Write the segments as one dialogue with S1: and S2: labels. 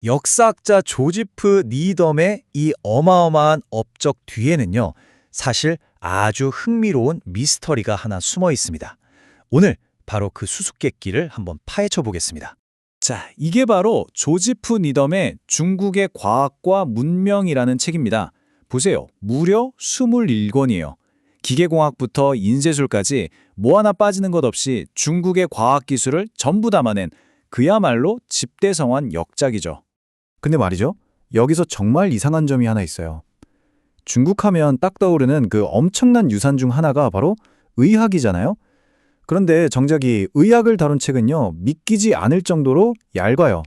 S1: 역사학자 조지프 니덤의 이 어마어마한 업적 뒤에는요, 사실 아주 흥미로운 미스터리가 하나 숨어 있습니다. 오늘 바로 그 수수께끼를 한번 파헤쳐 보겠습니다. 자, 이게 바로 조지프 니덤의 중국의 과학과 문명이라는 책입니다. 보세요. 무려 27권이에요. 기계공학부터 인쇄술까지 뭐 하나 빠지는 것 없이 중국의 과학기술을 전부 담아낸 그야말로 집대성한 역작이죠.
S2: 근데 말이죠. 여기서 정말 이상한 점이 하나 있어요. 중국 하면 딱 떠오르는 그 엄청난 유산 중 하나가 바로 의학이잖아요. 그런데 정작 이 의학을 다룬 책은요, 믿기지 않을 정도로 얇아요.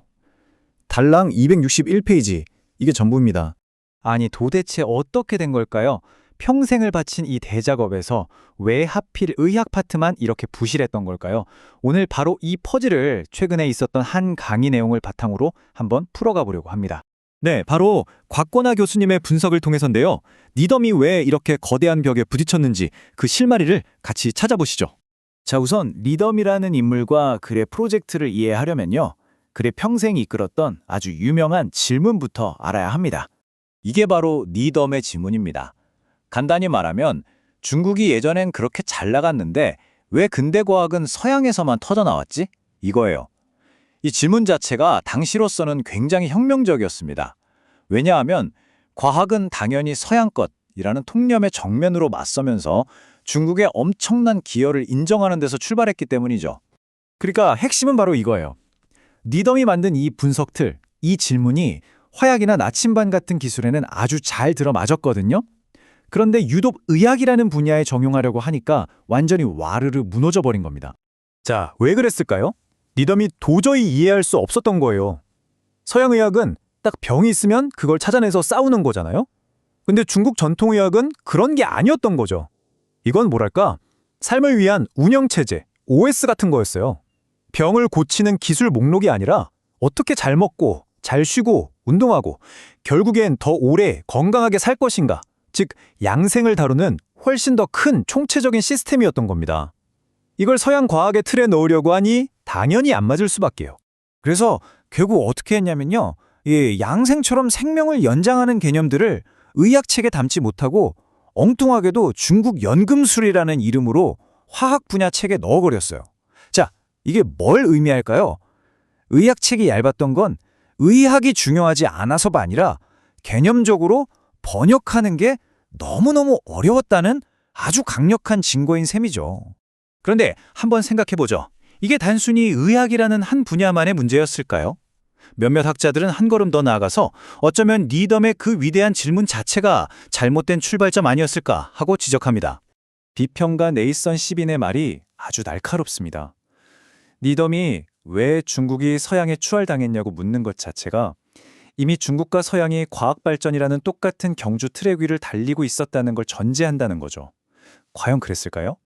S2: 달랑 261페이지, 이게 전부입니다.
S1: 아니, 도대체 어떻게 된 걸까요? 평생을 바친 이 대작업에서 왜 하필 의학 파트만 이렇게 부실했던 걸까요? 오늘 바로 이 퍼즐을 최근에 있었던 한 강의 내용을 바탕으로 한번 풀어가 보려고 합니다.
S3: 네, 바로 곽권하 교수님의 분석을 통해서인데요. 니덤이 왜 이렇게 거대한 벽에 부딪혔는지 그 실마리를 같이 찾아보시죠.
S1: 자, 우선 리덤이라는 인물과 그의 프로젝트를 이해하려면요, 그의 평생 이끌었던 아주 유명한 질문부터 알아야 합니다. 이게 바로 니덤의 지문입니다. 간단히 말하면 중국이 예전엔 그렇게 잘 나갔는데 왜 근대과학은 서양에서만 터져나왔지? 이거예요. 이 질문 자체가 당시로서는 굉장히 혁명적이었습니다. 왜냐하면 과학은 당연히 서양 것이라는 통념의 정면으로 맞서면서 중국의 엄청난 기여를 인정하는 데서 출발했기 때문이죠.
S3: 그러니까 핵심은 바로 이거예요. 니덤이 만든 이 분석 틀, 이 질문이 화약이나 나침반 같은 기술에는 아주 잘 들어맞았거든요. 그런데 유독 의학이라는 분야에 적용하려고 하니까 완전히 와르르 무너져 버린 겁니다. 자, 왜 그랬을까요? 니덤이 도저히 이해할 수 없었던 거예요. 서양 의학은 딱 병이 있으면 그걸 찾아내서 싸우는 거잖아요. 근데 중국 전통의학은 그런 게 아니었던 거죠. 이건 뭐랄까? 삶을 위한 운영체제, OS 같은 거였어요. 병을 고치는 기술 목록이 아니라 어떻게 잘 먹고, 잘 쉬고, 운동하고, 결국엔 더 오래 건강하게 살 것인가, 즉 양생을 다루는 훨씬 더 큰 총체적인 시스템이었던 겁니다. 이걸 서양 과학의 틀에 넣으려고 하니 당연히 안 맞을 수밖에요.
S1: 그래서 결국 어떻게 했냐면요, 이 양생처럼 생명을 연장하는 개념들을 의학책에 담지 못하고 엉뚱하게도 중국 연금술이라는 이름으로 화학 분야 책에 넣어버렸어요. 자, 이게 뭘 의미할까요? 의학책이 얇았던 건 의학이 중요하지 않아서가 아니라 개념적으로 번역하는 게 너무너무 어려웠다는 아주 강력한 증거인 셈이죠. 그런데 한번 생각해보죠. 이게 단순히 의학이라는 한 분야만의 문제였을까요? 몇몇 학자들은 한 걸음 더 나아가서 어쩌면 니덤의 그 위대한 질문 자체가 잘못된 출발점 아니었을까 하고 지적합니다. 비평가 네이선 시빈의 말이 아주 날카롭습니다. 니덤이 왜 중국이 서양에 추월당했냐고 묻는 것 자체가 이미 중국과 서양이 과학 발전이라는 똑같은 경주 트랙 위를 달리고 있었다는 걸 전제한다는 거죠. 과연 그랬을까요?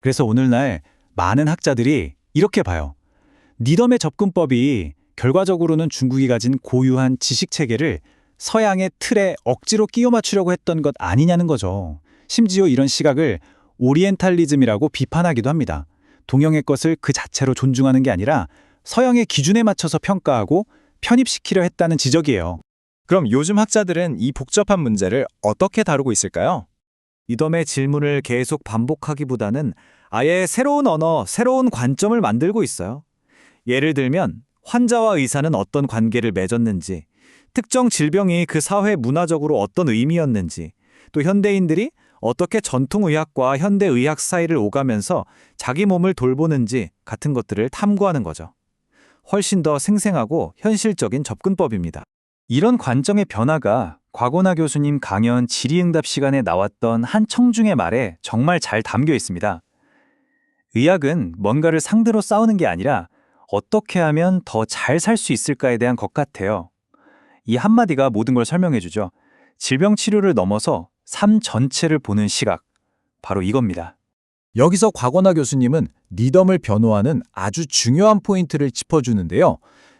S1: 그래서 오늘날 많은 학자들이 이렇게 봐요. 니덤의 접근법이 결과적으로는 중국이 가진 고유한 지식 체계를 서양의 틀에 억지로 끼워 맞추려고 했던 것 아니냐는 거죠. 심지어 이런 시각을 오리엔탈리즘이라고 비판하기도 합니다. 동양의 것을 그 자체로 존중하는 게 아니라 서양의 기준에 맞춰서 평가하고 편입시키려 했다는 지적이에요.
S3: 그럼 요즘 학자들은 이 복잡한 문제를 어떻게 다루고 있을까요?
S1: 니덤의 질문을 계속 반복하기보다는 아예 새로운 언어, 새로운 관점을 만들고 있어요. 예를 들면 환자와 의사는 어떤 관계를 맺었는지, 특정 질병이 그 사회 문화적으로 어떤 의미였는지, 또 현대인들이 어떻게 전통의학과 현대의학 사이를 오가면서 자기 몸을 돌보는지 같은 것들을 탐구하는 거죠. 훨씬 더 생생하고 현실적인 접근법입니다. 이런 관점의 변화가 곽원하 교수님 강연 질의응답 시간에 나왔던 한 청중의 말에 정말 잘 담겨 있습니다. 의학은 뭔가를 상대로 싸우는 게 아니라 어떻게 하면 더 잘 살 수 있을까에 대한 것 같아요. 이 한마디가 모든 걸 설명해 주죠. 질병 치료를 넘어서 삶 전체를 보는 시각, 바로 이겁니다.
S2: 여기서 곽원하 교수님은 니덤을 변호하는 아주 중요한 포인트를 짚어주는데요.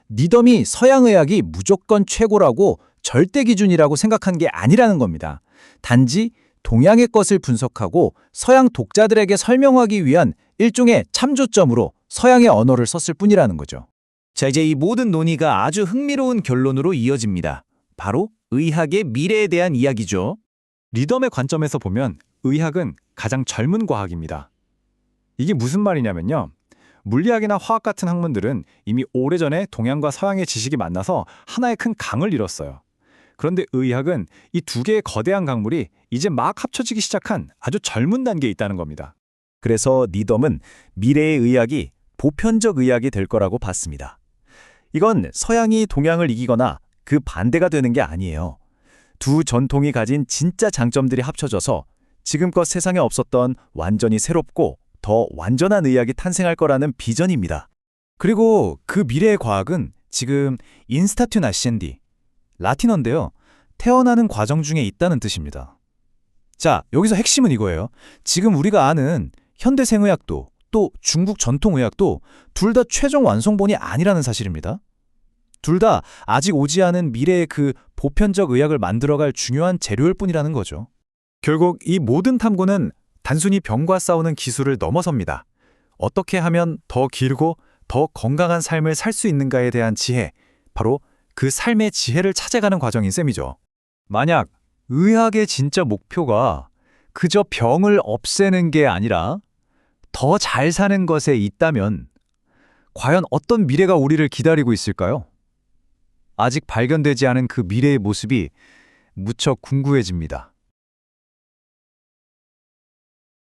S2: 니덤이 서양의학이 무조건 최고라고 절대 기준이라고 생각한 게 아니라는 겁니다. 단지 동양의 것을 분석하고 서양 독자들에게 설명하기 위한 일종의 참조점으로 서양의 언어를 썼을 뿐이라는 거죠.
S4: 자, 이제 이 모든 논의가 아주 흥미로운 결론으로 이어집니다. 바로 의학의 미래에 대한 이야기죠.
S3: 리덤의 관점에서 보면 의학은 가장 젊은 과학입니다. 이게 무슨 말이냐면요. 물리학이나 화학 같은 학문들은 이미 오래전에 동양과 서양의 지식이 만나서 하나의 큰 강을 이뤘어요. 그런데 의학은 이 두 개의 거대한 강물이 이제 막 합쳐지기 시작한 아주 젊은 단계에 있다는 겁니다.
S1: 그래서 니덤은 미래의 의학이 보편적 의학이 될 거라고 봤습니다. 이건 서양이 동양을 이기거나 그 반대가 되는 게 아니에요. 두 전통이 가진 진짜 장점들이 합쳐져서 지금껏 세상에 없었던 완전히 새롭고 더 완전한 의학이 탄생할 거라는 비전입니다.
S3: 그리고 그 미래의 과학은 지금 인스타튠 아시엔디, 라틴어인데요. 태어나는 과정 중에 있다는 뜻입니다. 자, 여기서 핵심은 이거예요. 지금 우리가 아는 현대생의학도 또 중국 전통의학도 둘 다 최종 완성본이 아니라는 사실입니다. 둘 다 아직 오지 않은 미래의 그 보편적 의학을 만들어갈 중요한 재료일 뿐이라는 거죠.
S2: 결국 이 모든 탐구는 단순히 병과 싸우는 기술을 넘어섭니다. 어떻게 하면 더 길고 더 건강한 삶을 살 수 있는가에 대한 지혜, 바로 그 삶의 지혜를 찾아가는 과정인 셈이죠.
S3: 만약 의학의 진짜 목표가 그저 병을 없애는 게 아니라 더 잘 사는 것에 있다면 과연 어떤 미래가 우리를 기다리고 있을까요? 아직 발견되지 않은 그 미래의 모습이 무척 궁금해집니다.